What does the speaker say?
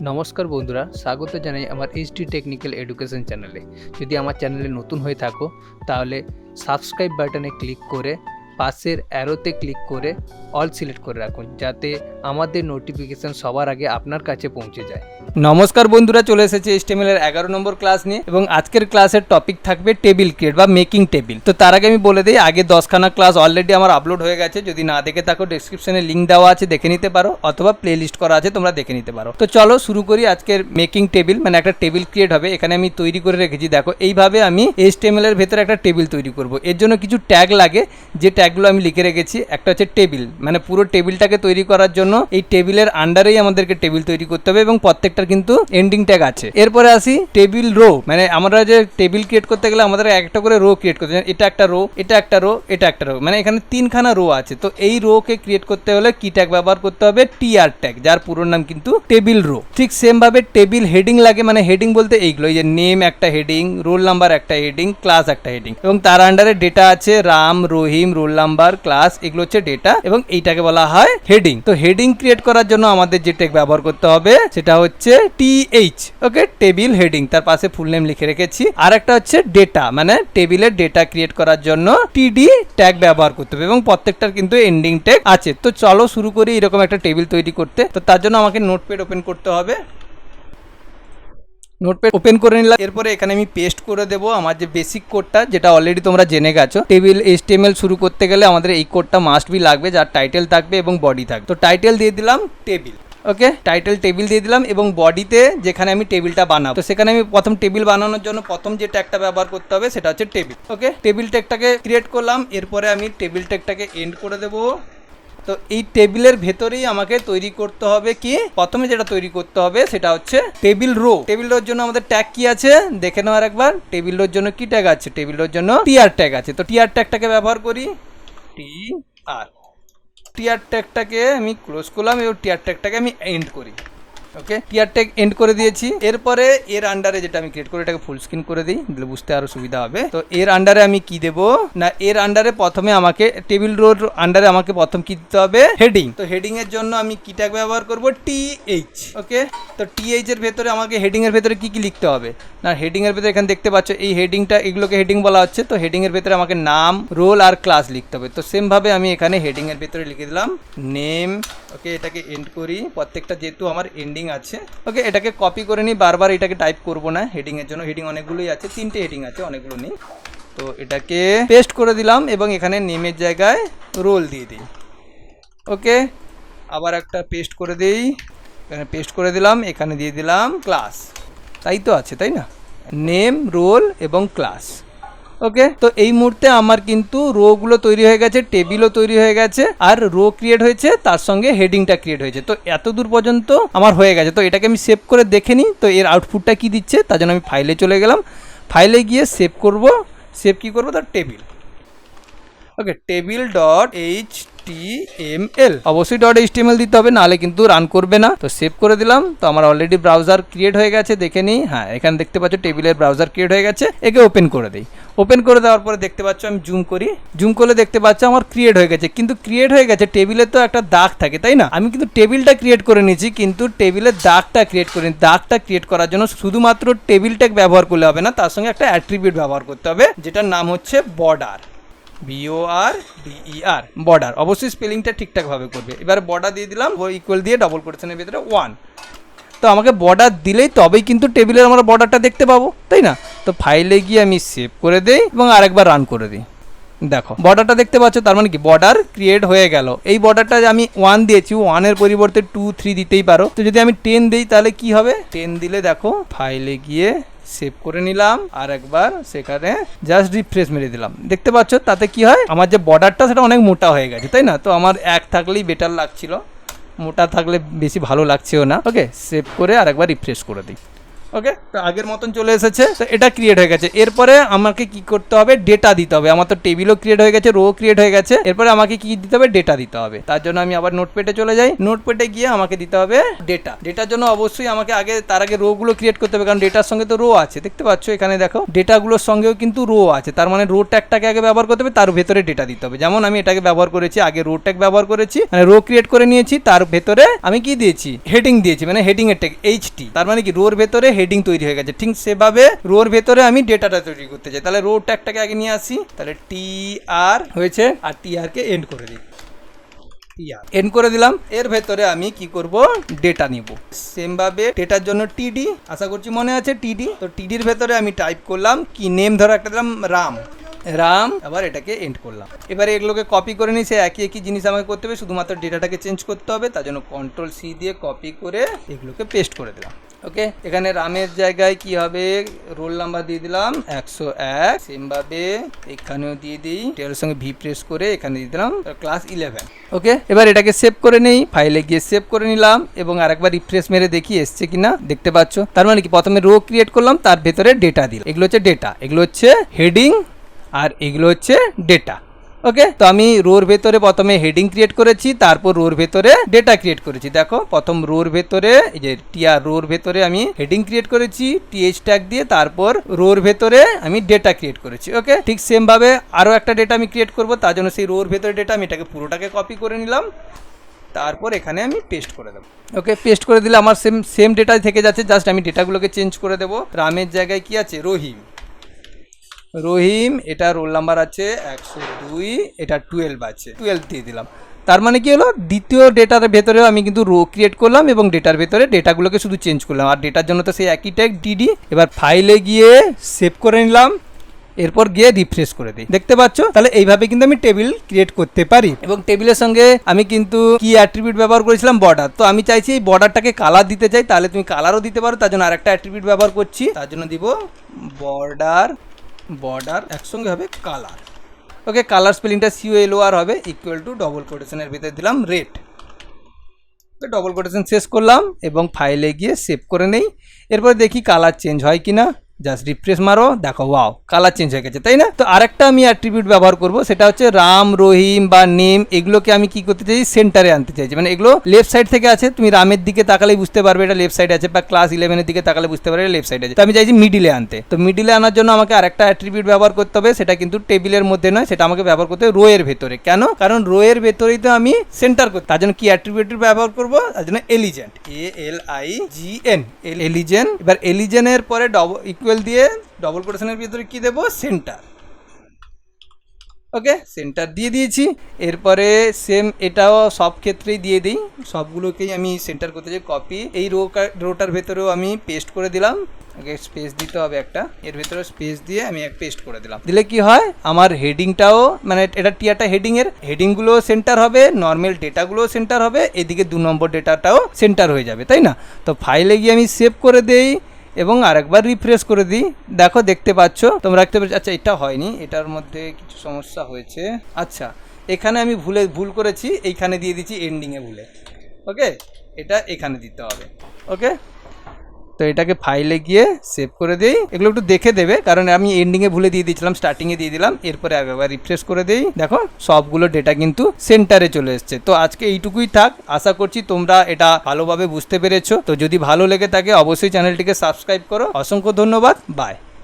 নমস্কার বন্ধুরা, স্বাগত জানাই আমার এইচডি টেকনিক্যাল এডুকেশন চ্যানেলে। যদি আমার চ্যানেলে নতুন হয়ে থাকো তাহলে সাবস্ক্রাইব বাটনে ক্লিক করে পাশের অ্যারোতে ক্লিক করে অল সিলেক্ট করে রাখুন, যাতে আমাদের নোটিফিকেশান সবার আগে আপনার কাছে পৌঁছে যায়। নমস্কার বন্ধুরা, চলে এসেছে HTML এর 11 নম্বর ক্লাস নিয়ে এবং আজকের ক্লাসের টপিক থাকবে টেবিল ক্রিয়েট বা মেকিং টেবিল। তো তার আগে আমি বলে দিই, আগে 10খানা ক্লাস অলরেডি আমার আপলোড হয়ে গেছে। যদি না দেখে থাকো ডেসক্রিপশনে লিঙ্ক দেওয়া আছে, দেখে নিতে পারো, অথবা প্লে লিস্ট করা আছে, তোমরা দেখে নিতে পারো। তো চলো শুরু করি আজকের মেকিং টেবিল। মানে একটা টেবিল ক্রিয়েট হবে, এখানে আমি তৈরি করে রেখেছি। দেখো এইভাবে আমি HTML এর ভেতরে একটা টেবিল তৈরি করব। এর জন্য কিছু ট্যাগ লাগে, যে ট্যাগগুলো আমি লিখে রেখেছি। একটা হচ্ছে টেবিল, মানে পুরো টেবিলটাকে তৈরি করার জন্য এই টেবিলের আন্ডারেই আমাদেরকে টেবিল তৈরি করতে হবে এবং প্রত্যেকটার কিন্তু এন্ডিং ট্যাগ আছে। এরপরে আসি টেবিল রো, মানে আমরা যে টেবিল ক্রিয়েট করতে গেলে আমাদের একটা করে রো ক্রিয়েট করতে হবে। এটা একটা রো, এটা একটা রো, এটা একটা রো, মানে এখানে 3খানা রো আছে। তো এই রো কে ক্রিয়েট করতে হলে কি ট্যাগ ব্যবহার করতে হবে? TR ট্যাগ, যার পুরো নাম কিন্তু টেবিল রো। ঠিক সেম ভাবে টেবিল হেডিং লাগে, মানে হেডিং বলতে এইগুলো, এই যে নেম একটা হেডিং, রোল নাম্বার একটা হেডিং, ক্লাস একটা হেডিং, এবং তার আন্ডারে ডেটা আছে রাম, রহিম, রোল নাম্বার, ক্লাস, এগুলো হচ্ছে ডেটা, এবং এইটাকে বলা হয় হেডিং। তো হেডিং ক্রিয়েট করার জন্য আমাদের যে ট্যাগ ব্যবহার করতে হবে সেটা হচ্ছে TH। ওকে, টেবিল হেডিং, তার পাশে ফুল নেম লিখে রেখেছি। আর একটা হচ্ছে ডেটা, মানে টেবিলের ডেটা ক্রিয়েট করার জন্য TD ট্যাগ ব্যবহার করতে হবে, এবং প্রত্যেকটার কিন্তু এন্ডিং ট্যাগ আছে। তো চলো শুরু করি এরকম একটা টেবিল তৈরি করতে। তো তার জন্য আমাকে নোটপ্যাড ওপেন করতে হবে। নোটপ্যাড ওপেন করে নিলাম। এরপরে এখানে আমি পেস্ট করে দেবো আমার যে বেসিক কোডটা, যেটা অলরেডি তোমরা জেনে গেছো। টেবিল HTML শুরু করতে গেলে আমাদের এই কোডটা মাস্ট বি লাগবে, যার টাইটেল থাকবে এবং বডি থাকবে। তো টাইটেল দিয়ে দিলাম টেবিল। ওকে, টাইটেল টেবিল দিয়ে দিলাম, এবং বডিতে যেখানে আমি টেবিলটা বানাবো, তো সেখানে আমি প্রথম টেবিল বানানোর জন্য প্রথম যে ট্যাগটা ব্যবহার করতে হবে সেটা হচ্ছে টেবিল। ওকে, টেবিল ট্যাগটাকে ক্রিয়েট করলাম। এরপরে আমি টেবিল ট্যাগটাকে এন্ড করে দেবো। তো এই টেবিলের ভেতরেই আমাকে তৈরি করতে হবে কি, প্রথমে যেটা তৈরি করতে হবে সেটা হচ্ছে টেবিল রো। টেবিল রোর জন্য আমাদের ট্যাগ কি আছে দেখে নাও একবার। টেবিল রোর জন্য কি ট্যাগ আছে? টেবিল রোর জন্য TR ট্যাগ আছে। তো TR ট্যাগটাকে ব্যবহার করি, TR ট্যাগটাকে আমি ক্লোজ করলাম এবং TR ট্যাগটাকে আমি এন্ড করি। ওকে, TR ট্যাগ এন্ড করে দিয়েছি। এরপরে এর আন্ডারে যেটা আমি ক্রিয়েট করে এটাকে ফুল স্ক্রিন করে দিই, দিলে বুঝতে আরো সুবিধা হবে। তো এর আন্ডারে আমি কি দেব না, এর আন্ডারে প্রথমে আমাকে টেবিল রোর আন্ডারে আমাকে প্রথম কি দিতে হবে? হেডিং। তো হেডিং এর জন্য আমি কি ট্যাগ ব্যবহার করব? TH। ওকে, তো TH এর ভেতরে আমাকে হেডিং এর ভেতরে কি কি লিখতে হবে না, হেডিং এর ভেতরে এখানে দেখতে পাচ্ছ এই হেডিংটা, এগুলোকে হেডিং বলা হচ্ছে। তো হেডিং এর ভেতরে আমাকে নাম, রোল আর ক্লাস লিখতে হবে। তো সেম ভাবে আমি এখানে হেডিং এর ভেতরে লিখে দিলাম নেম। ওকে, এটাকে এন্ড করি। প্রত্যেকটা যেহেতু আমার এন্ডিং আছে, ওকে, এটাকে কপি করে নিই। বারবার এটাকে টাইপ করব না হেডিং এর জন্য, হেডিং অনেকগুলোই আছে, 3টে হেডিং আছে, অনেকগুলো নেই। তো এটাকে পেস্ট করে দিলাম এবং এখানে নেমের জায়গায় রোল দিয়ে দিই। ওকে, আবার একটা পেস্ট করে দিই, এখানে পেস্ট করে দিলাম, এখানে দিয়ে দিলাম ক্লাস। তাই তো আছে, তাই না? নেম, রোল এবং ক্লাস। ওকে, তো এই মুহূর্তে আমার কিন্তু রোগুলো তৈরি হয়ে গেছে, টেবিলও তৈরি হয়ে গেছে, আর রো ক্রিয়েট হয়েছে, তার সঙ্গে হেডিংটা ক্রিয়েট হয়েছে। তো এত দূর পর্যন্ত আমার হয়ে গেছে। তো এটাকে আমি সেভ করে দেখে নিই, তো এর আউটপুটটা কি দিচ্ছে। তার জন্য আমি ফাইলে চলে গেলাম, ফাইলে গিয়ে সেভ করব। সেভ কি করবো? তার টেবিল। ওকে, টেবিল .html, অবশ্যই .html দিতে হবে, নাহলে কিন্তু রান করবে না। তো সেভ করে দিলাম। তো আমার অলরেডি ব্রাউজার ক্রিয়েট হয়ে গেছে, দেখে নিই। হ্যাঁ, এখানে দেখতে পাচ্ছ টেবিলের ব্রাউজার ক্রিয়েট হয়ে গেছে। একে ওপেন করে দিই। ওপেন করে দেওয়ার পরে দেখতে পাচ্ছ, আমি জুম করি, জুম করলে দেখতে পাচ্ছ আমার ক্রিয়েট হয়ে গেছে। কিন্তু ক্রিয়েট হয়ে গেছে, টেবিলে তো একটা দাগ থাকে, তাই না? আমি কিন্তু টেবিলটা ক্রিয়েট করে নিয়েছি, কিন্তু টেবিলের দাগটা ক্রিয়েট করিনি। দাগটা ক্রিয়েট করার জন্য শুধুমাত্র টেবিল ট্যাগ ব্যবহার করলে হবে না, তার সঙ্গে একটা অ্যাট্রিবিউট ব্যবহার করতে হবে, যেটার নাম হচ্ছে বর্ডার, BORDER, বর্ডার। অবশ্যই স্পেলিংটা ঠিকঠাকভাবে করবে। এবার বর্ডার দিয়ে দিলাম, ইকুয়াল দিয়ে ডবল কোটেশনের ভিতরে 1। তো আমাকে বর্ডার দিলেই তবেই কিন্তু টেবিলের আমরা বর্ডারটা দেখতে পাবো, তাই না? তো ফাইলে গিয়ে আমি সেভ করে দিই এবং আরেকবার রান করে দিই। দেখো বর্ডারটা দেখতে পাচ্ছ, তার মানে কি বর্ডার ক্রিয়েট হয়ে গেল। এই বর্ডারটা আমি 1 দিয়েছি, 1-এর পরিবর্তে 2, 3 দিতেই পারো। তো যদি আমি 10 দিই তাহলে কি হবে? 10 দিলে দেখো ফাইলে গিয়ে সেভ করে নিলাম, আর একবার সেখানে জাস্ট রিফ্রেশ মেরে দিলাম। দেখতে পাচ্ছ তাতে কি হয়, আমার যে বর্ডারটা সেটা অনেক মোটা হয়ে গেছে, তাই না? তো আমার এক থাকলেই বেটার লাগছিল, মোটা থাকলে বেশি ভালো লাগছেও না। ওকে, সেভ করে আর একবার রিফ্রেশ করে দিই। ওকে, তো আগের মতন চলে এসেছে, তো এটা ক্রিয়েট হয়ে গেছে। এরপরে আমাকে কি করতে হবে, ডেটা দিতে হবে। আমার তো টেবিলও ক্রিয়েট হয়ে গেছে, রো ক্রিয়েট হয়ে গেছে, এরপরে আমাকে কি দিতে হবে, ডেটা দিতে হবে। তার জন্য আমি আবার নোটপ্যাডে চলে যাই, নোটপ্যাডে গিয়ে আমাকে দিতে হবে ডেটা। ডেটার জন্য অবশ্যই আমাকে তার আগে রো গুলো ক্রিয়েট করতে হবে, কারণ ডেটার সঙ্গে তো রো আছে, দেখতে পাচ্ছ এখানে দেখো ডেটাগুলোর সঙ্গেও কিন্তু রো আছে, তার মানে রো ট্যাগটাকে আগে ব্যবহার করতে হবে, তার ভেতরে ডেটা দিতে হবে। যেমন আমি এটাকে ব্যবহার করেছি, আগে রো ট্যাগ ব্যবহার করেছি, মানে রো ক্রিয়েট করে নিয়েছি, তার ভেতরে আমি কি দিয়েছি, হেডিং দিয়েছি, মানে হেডিং এর ট্যাগ এইচটি, তার মানে কি রোর ভেতরে হেডিং তৈরি হয়ে গেছে। ঠিক সেভাবে রোর ভেতরে আমি ডেটাটা তৈরি করতে চাই, তাহলে রো ট্যাগটাকে আগে নিয়ে আসি, তাহলে টি আর হয়েছে, আর টি আর কে এন্ড করে দিই, এন্ড করে দিলাম। এর ভেতরে আমি কি করব, ডেটা নিব। সেম ভাবে ডেটার জন্য টিডি, আশা করছি মনে আছে টিডি, তো টিডির ভেতরে আমি টাইপ করলাম কি নেম, ধরো একটা দিলাম রাম, আবার এটাকে এন্ড করলাম। এবারে এগুলোকে কপি করে নিই, সে একই জিনিস আমাকে করতে হবে, শুধুমাত্র ডেটাটাকে চেঞ্জ করতে হবে। তার জন্য কন্ট্রোল সি দিয়ে কপি করে এগুলোকে পেস্ট করে দিলাম। ওকে, এখানে রামের জায়গায় কি হবে, রোল নাম্বার দিয়ে দিলাম 101, সেমভাবে এখানেও দিয়ে দিই, টেবিলের সঙ্গে ভি প্রেস করে এখানে দিয়ে দিলাম ক্লাস 11। ওকে, এবার এটাকে সেভ করে নেই, ফাইলে গিয়ে সেভ করে নিলাম এবং আরেকবার রিফ্রেশ মেরে দেখি এসছে কিনা, দেখতে পাচ্ছ। তার মানে কি, প্রথমে রো ক্রিয়েট করলাম, তার ভেতরে ডেটা দিলাম, এগুলো হচ্ছে ডেটা, এগুলো হচ্ছে হেডিং, আর এগুলো হচ্ছে ডেটা। ওকে, তো আমি রোর ভেতরে প্রথমে হেডিং ক্রিয়েট করেছি, তারপর রোর ভেতরে ডেটা ক্রিয়েট করেছি। দেখো প্রথম রোর ভেতরে এই যে টিআর রোর ভেতরে আমি হেডিং ক্রিয়েট করেছি টিএইচ ট্যাগ দিয়ে, তারপর রোর ভেতরে আমি ডেটা ক্রিয়েট করেছি। ওকে, ঠিক সেম ভাবে আরো একটা ডেটা আমি ক্রিয়েট করব, তার জন্য সেই রোর ভেতরে ডেটা আমি এটাকে পুরোটাকে কপি করে নিলাম, তারপর এখানে আমি পেস্ট করে দেবো। ওকে, পেস্ট করে দিলে আমার সেম ডেটা থেকে যাচ্ছে, জাস্ট আমি ডেটাগুলোকে চেঞ্জ করে দেবো। রামের জায়গায় কি আছে, রহিম, এটা রোল নাম্বার আছে 102, এটা 12 আছে, 12 দিয়ে দিলাম। তার মানে কি হলো, দ্বিতীয় ডেটার ভেতরেও আমি কিন্তু রো ক্রিয়েট করলাম এবং ডেটার ভেতরে ডেটাগুলোকে শুধু চেঞ্জ করলাম, আর ডেটার জন্য তো সেই একই ট্যাগ ডিডি। এবার ফাইলে গিয়ে সেভ করে নিলাম, এরপর গিয়ে রিফ্রেশ করে দিই, দেখতে পাচ্ছ। তাহলে এইভাবে কিন্তু আমি টেবিল ক্রিয়েট করতে পারি। এবং টেবিলের সঙ্গে আমি কিন্তু কি অ্যাট্রিবিউট ব্যবহার করেছিলাম, বর্ডার। তো আমি চাইছি এই বর্ডারটাকে কালার দিতে চাই, তাহলে তুমি কালারও দিতে পারো, তার জন্য আরেকটা অ্যাট্রিবিউট ব্যবহার করছি, তার জন্য দিব বর্ডার একসঙ্গে হবে কালার। ওকে, কালার স্পেলিংটা COLOR হবে, ইকুয়াল টু ডবল কোটেশনের ভিতরে দিলাম রেড। ডবল কোটেশন শেষ করলাম এবং ফাইলে গিয়ে সেভ করে নেই। এরপর দেখি কালার চেঞ্জ হয় কিনা, জাস্ট রিফ্রেশ মারো, দেখো ওয়াও কালার চেঞ্জ হয়ে গেছে, তাই না? তো আরেকটা আমি অ্যাট্রিবিউট ব্যবহার করব, সেটা হচ্ছে রাম, রহিম বা নেম, এগুলোকে আমি কি করতে চাই, সেন্টারে আনতে চাইছি। মানে এগুলো লেফট সাইড থেকে আছে, তুমি রামের দিকে তাকালেই বুঝতে পারবে এটা লেফট সাইড আছে, বা ক্লাস 11-এর দিকে তাকালে বুঝতে পারবে লেফট সাইড আছে। তো আমি চাইছি মিডিলে আনতে। তো মিডিলে আনার জন্য আমাকে আরেকটা অ্যাট্রিবিউট ব্যবহার করতে হবে, সেটা কিন্তু টেবিলের মধ্যে নয়, সেটা আমাকে ব্যবহার করতে হবে রো এর ভেতরে। কেন? কারণ রো এর ভেতরেই তো আমি সেন্টার করতে, তার জন্য কি অ্যাট্রিবিউট ব্যবহার করব, তার জন্য এলিজেন্ট, ALIGN, এলিজেন। এবার এলিজেনের পরে ইকুয়াল দিয়ে ডবল কোটেশনের ভিতরে কি দেবো, সেন্টার। ওকে, সেন্টার দিয়ে দিয়েছি। এরপরে সেম এটাও সব ক্ষেত্রেই দিয়ে দিই, সবগুলোকেই আমি সেন্টার করতে চাই। কপি, এই রোটার ভেতরেও আমি পেস্ট করে দিলাম, আগে স্পেস দিতে হবে একটা, এর ভেতরে স্পেস দিয়ে আমি এক পেস্ট করে দিলাম। দিলে কি হয়, আমার হেডিংটাও, মানে এটা টিয়ারটা হেডিংয়ের, হেডিংগুলো সেন্টার হবে, নর্মাল ডেটাগুলোও সেন্টার হবে, এদিকে 2 নম্বর ডেটাটাও সেন্টার হয়ে যাবে, তাই না? তো ফাইলে গিয়ে আমি সেভ করে দেই এবং আরেকবার রিফ্রেশ করে দিই, দেখো দেখতে পাচ্ছ তোমরা, দেখতে পাচ্ছ। আচ্ছা, এটা হয়নি, এটার মধ্যে কিছু সমস্যা হয়েছে। আচ্ছা, এখানে আমি ভুল করেছি, এইখানে দিয়ে দিচ্ছি এন্ডিংয়ে ভুলে। ওকে, এটা এখানে দিতে হবে। ওকে, তো এটাকে ফাইলে গিয়ে সেভ করে দিই। এগুলো একটু দেখে দেবে, কারণ আমি এন্ডিংয়ে ভুলে দিয়ে দিয়েছিলাম, স্টার্টিংয়ে দিয়ে দিলাম। এরপরে একবার রিফ্রেশ করে দিই, দেখো সবগুলো ডেটা কিন্তু সেন্টারে চলে এসছে। তো আজকে এইটুকুই থাক, আশা করছি তোমরা এটা ভালোভাবে বুঝতে পেরেছো। তো যদি ভালো লেগে থাকে অবশ্যই চ্যানেলটিকে সাবস্ক্রাইব করো। অসংখ্য ধন্যবাদ, বাই।